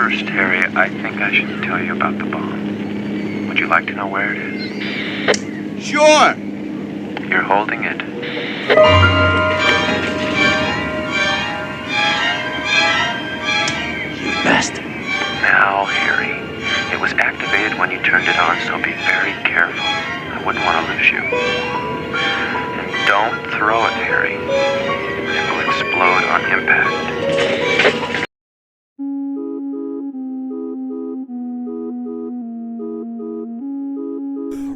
First, Harry, I think I should tell you about the bomb. Would you like to know where it is? Sure. You're holding it. You bastard. Now, Harry, it was activated when you turned it on, so be very careful. I wouldn't want to lose you. And don't throw it, Harry. It will explode on impact.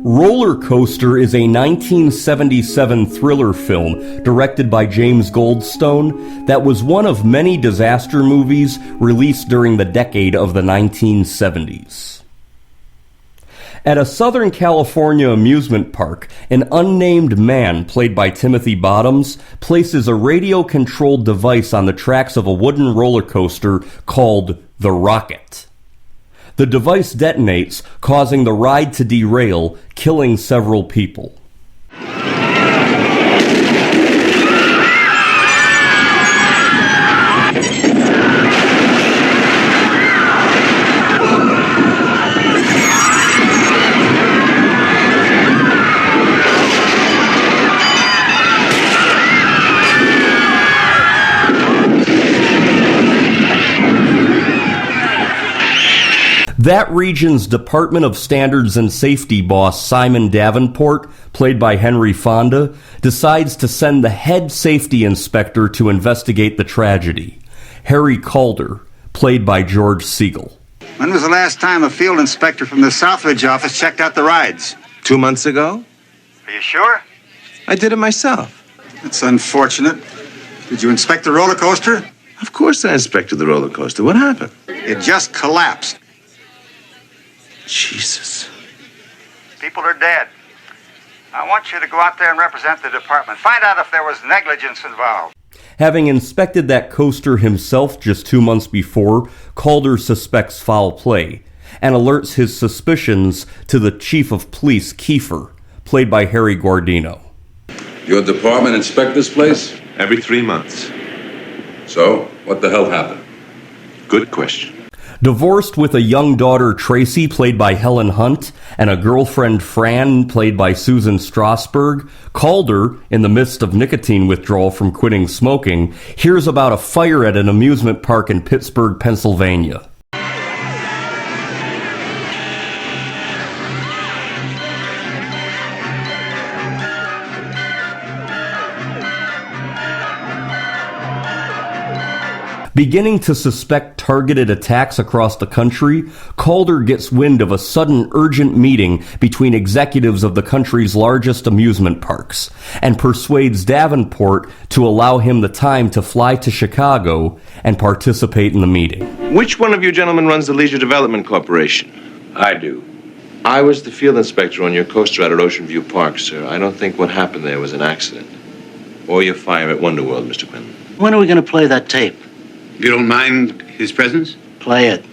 Rollercoaster is a 1977 thriller film directed by James Goldstone that was one of many disaster movies released during the decade of the 1970s. At a Southern California amusement park, an unnamed man, played by Timothy Bottoms, places a radio-controlled device on the tracks of a wooden roller coaster called the Rocket. The device detonates, causing the ride to derail, killing several people. That region's Department of Standards and Safety boss, Simon Davenport, played by Henry Fonda, decides to send the head safety inspector to investigate the tragedy, Harry Calder, played by George Segal. When was the last time a field inspector from the Southridge office checked out the rides? 2 months ago? Are you sure? I did it myself. That's unfortunate. Did you inspect the roller coaster? Of course I inspected the roller coaster. What happened? It just collapsed. Jesus. People are dead. I want you to go out there and represent the department. Find out if there was negligence involved. Having inspected that coaster himself just 2 months before, Calder suspects foul play and alerts his suspicions to the chief of police, Kiefer, played by Harry Guardino. Your department inspect this place? Every 3 months. So, what the hell happened? Good question. Divorced with a young daughter, Tracy, played by Helen Hunt, and a girlfriend, Fran, played by Susan Strasberg, Calder, in the midst of nicotine withdrawal from quitting smoking, hears about a fire at an amusement park in Pittsburgh, Pennsylvania. Beginning to suspect targeted attacks across the country, Calder gets wind of a sudden urgent meeting between executives of the country's largest amusement parks and persuades Davenport to allow him the time to fly to Chicago and participate in the meeting. Which one of you gentlemen runs the Leisure Development Corporation? I do. I was the field inspector on your coaster out at Ocean View Park, sir. I don't think what happened there was an accident. Or your fire at Wonderworld, Mr. Quinlan. When are we going to play that tape? You don't mind his presence? Play it.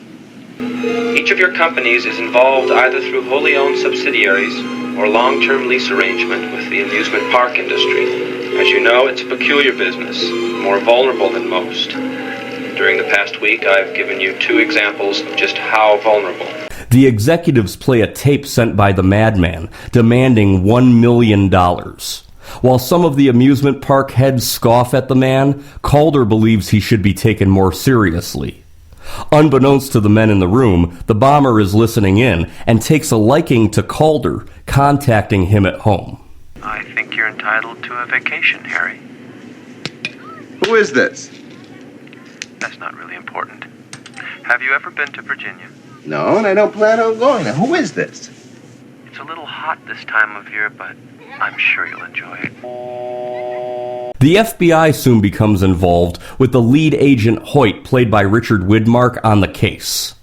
Each of your companies is involved either through wholly owned subsidiaries or long-term lease arrangement with the amusement park industry. As you know, it's a peculiar business, more vulnerable than most. During the past week, I've given you 2 examples of just how vulnerable. The executives play a tape sent by the madman, demanding $1 million. While some of the amusement park heads scoff at the man, Calder believes he should be taken more seriously. Unbeknownst to the men in the room, the bomber is listening in and takes a liking to Calder, contacting him at home. I think you're entitled to a vacation, Harry. Who is this? That's not really important. Have you ever been to Virginia? No, and I don't plan on going. Now, who is this? It's a little hot this time of year, but I'm sure you'll enjoy it. The FBI soon becomes involved, with the lead agent Hoyt, played by Richard Widmark, on the case.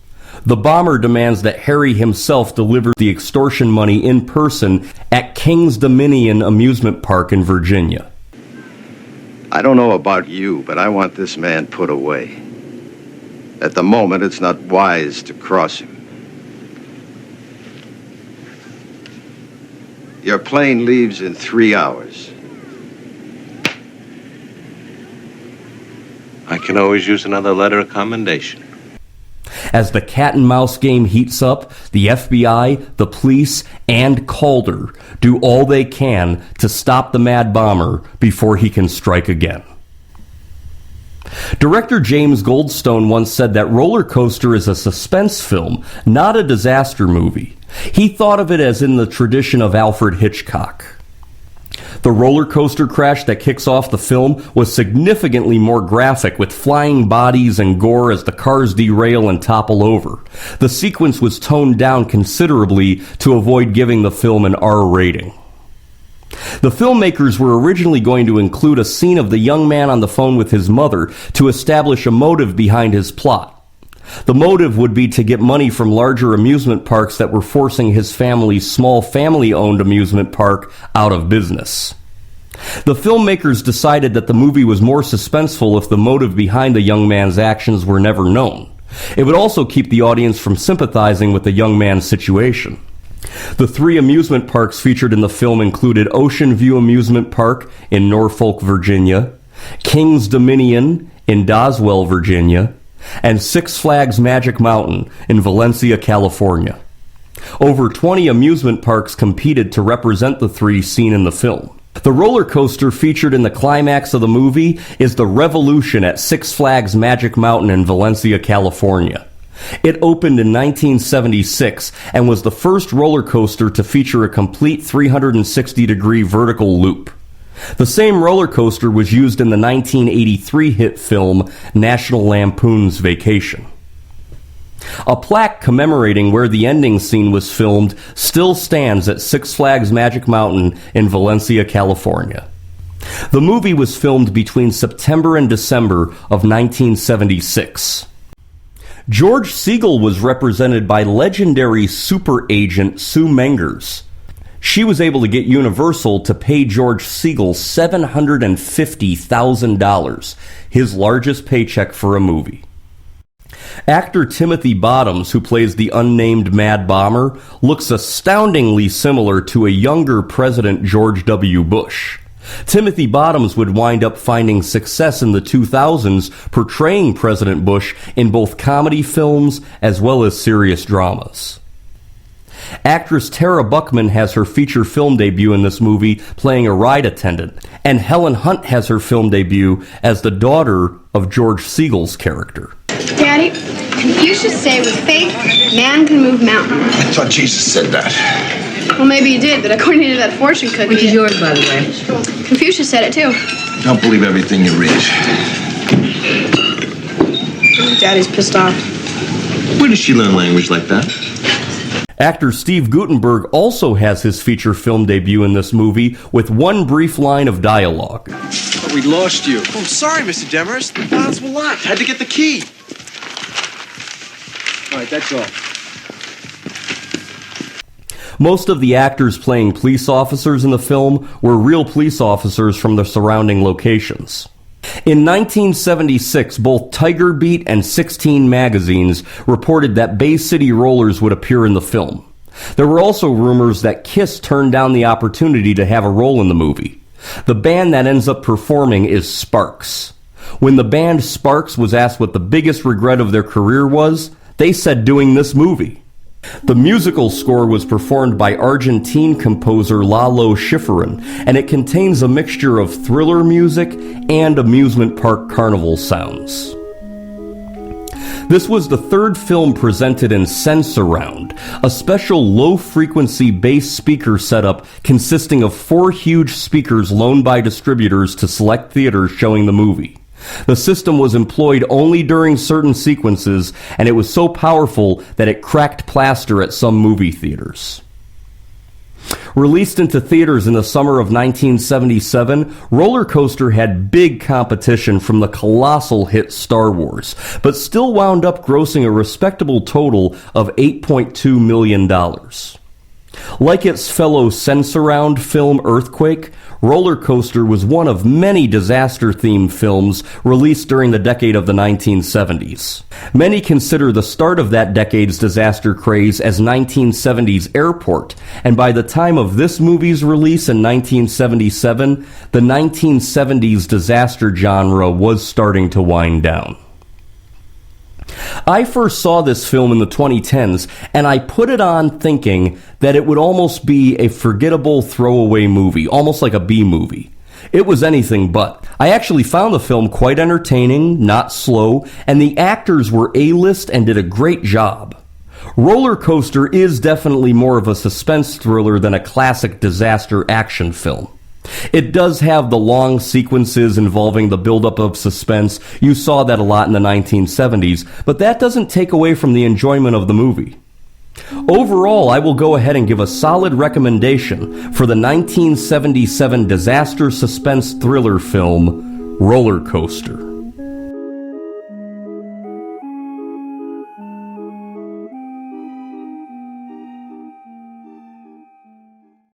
The bomber demands that Harry himself deliver the extortion money in person at King's Dominion Amusement Park in Virginia. I don't know about you, but I want this man put away. At the moment, it's not wise to cross him. Your plane leaves in 3 hours. I can always use another letter of commendation. As the cat and mouse game heats up, the FBI, the police, and Calder do all they can to stop the Mad Bomber before he can strike again. Director James Goldstone once said that Rollercoaster is a suspense film, not a disaster movie. He thought of it as in the tradition of Alfred Hitchcock. The roller coaster crash that kicks off the film was significantly more graphic, with flying bodies and gore as the cars derail and topple over. The sequence was toned down considerably to avoid giving the film an R rating. The filmmakers were originally going to include a scene of the young man on the phone with his mother to establish a motive behind his plot. The motive would be to get money from larger amusement parks that were forcing his family's small family-owned amusement park out of business. The filmmakers decided that the movie was more suspenseful if the motive behind the young man's actions were never known. It would also keep the audience from sympathizing with the young man's situation. The 3 amusement parks featured in the film included Ocean View Amusement Park in Norfolk, Virginia, King's Dominion in Doswell, Virginia, and Six Flags Magic Mountain in Valencia, California. Over 20 amusement parks competed to represent the 3 seen in the film. The roller coaster featured in the climax of the movie is the Revolution at Six Flags Magic Mountain in Valencia, California. It opened in 1976 and was the first roller coaster to feature a complete 360-degree vertical loop. The same roller coaster was used in the 1983 hit film National Lampoon's Vacation. A plaque commemorating where the ending scene was filmed still stands at Six Flags Magic Mountain in Valencia, California. The movie was filmed between September and December of 1976. George Segal was represented by legendary super agent Sue Mengers. She was able to get Universal to pay George Segal $750,000, his largest paycheck for a movie. Actor Timothy Bottoms, who plays the unnamed Mad Bomber, looks astoundingly similar to a younger President George W. Bush. Timothy Bottoms would wind up finding success in the 2000s portraying President Bush in both comedy films as well as serious dramas. Actress Tara Buckman has her feature film debut in this movie playing a ride attendant, and Helen Hunt has her film debut as the daughter of George Segal's character. Daddy, Confucius say with faith, man can move mountains. I thought Jesus said that. Well, maybe he did, but according to that fortune cookie... Which is yours, by the way. Confucius said it, too. Don't believe everything you read. Daddy's pissed off. Where did she learn language like that? Actor Steve Guttenberg also has his feature film debut in this movie with one brief line of dialogue. But we lost you. Oh, I'm sorry, Mr. Demers. The valves were locked. Had to get the key. All right, that's all. Most of the actors playing police officers in the film were real police officers from the surrounding locations. In 1976, both Tiger Beat and 16 magazines reported that Bay City Rollers would appear in the film. There were also rumors that Kiss turned down the opportunity to have a role in the movie. The band that ends up performing is Sparks. When the band Sparks was asked what the biggest regret of their career was, they said doing this movie. The musical score was performed by Argentine composer Lalo Schifrin, and it contains a mixture of thriller music and amusement park carnival sounds. This was the 3rd film presented in Sensurround, a special low-frequency bass speaker setup consisting of 4 huge speakers loaned by distributors to select theaters showing the movie. The system was employed only during certain sequences, and it was so powerful that it cracked plaster at some movie theaters. Released into theaters in the summer of 1977, Rollercoaster had big competition from the colossal hit Star Wars, but still wound up grossing a respectable total of $8.2 million. Like its fellow Sensurround film Earthquake, Rollercoaster was one of many disaster-themed films released during the decade of the 1970s. Many consider the start of that decade's disaster craze as 1970's Airport, and by the time of this movie's release in 1977, the 1970s disaster genre was starting to wind down. I first saw this film in the 2010s, and I put it on thinking that it would almost be a forgettable throwaway movie, almost like a B-movie. It was anything but. I actually found the film quite entertaining, not slow, and the actors were A-list and did a great job. Rollercoaster is definitely more of a suspense thriller than a classic disaster action film. It does have the long sequences involving the buildup of suspense. You saw that a lot in the 1970s, but that doesn't take away from the enjoyment of the movie. Overall, I will go ahead and give a solid recommendation for the 1977 disaster suspense thriller film, Rollercoaster.